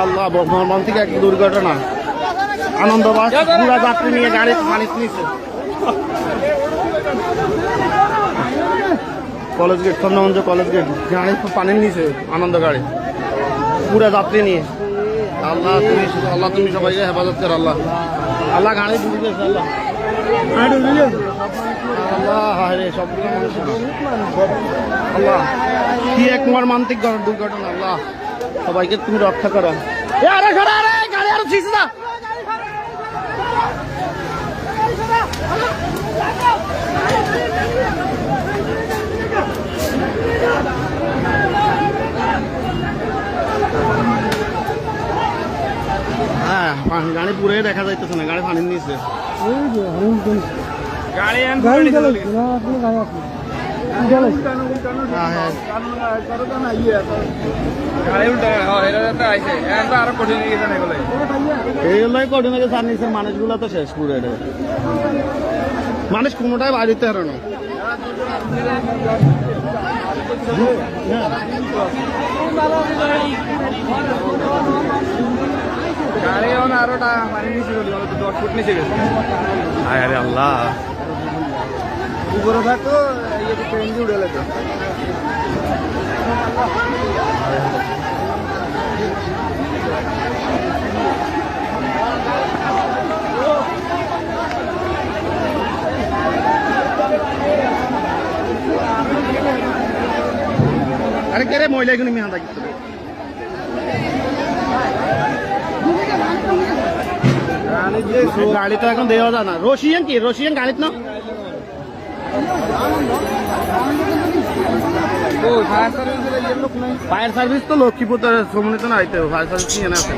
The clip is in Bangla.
আল্লাহ বর্ধমান থেকে এক দুর্ঘটনা, আনন্দবাস পুরা যাত্রী নিয়ে গাড়ি পানি নিচ্ছে। কলেজ গেট, স্বর্ণগঞ্জ কলেজ গেট, গাড়ি পানির নিচে, আনন্দ গাড়ি পুরা যাত্রী নিয়ে। আল্লাহ তুমি সবাইকে হেফাজত কর। আল্লাহ আল্লাহ গাড়ি ডুবে গেছে। আল্লাহ আল্লাহ রে সবগুলো মানুষ। আল্লাহ কি এক মর্মান্তিক দুর্ঘটনা। আল্লাহ সবাইকে তুমি রক্ষা করো। গাড়ি আরো ছিস না। হ্যাঁ গাড়ি পুরে দেখা যাইতেছে না, গাড়ি পানির নিচে। মানুষগুলো তো শেষ পুরে, মানুষ কোনোটাই বাড়িতে আর না। আরে আল্লাহ উপরে থাকতো ট্রেন দিয়ে উড়ে লাগে। আরে কে রে মহিলা এখানে মেহান থাকি গাড়ি তো এখন দেওয়া যায় না। রশিয়ান কি রশিয়ান গাড়িত না ফায়ার সার্ভিস তো লক্ষ্মীপুর সমন্বিত না, ফায়ার সার্ভিস নিয়ে না আছে।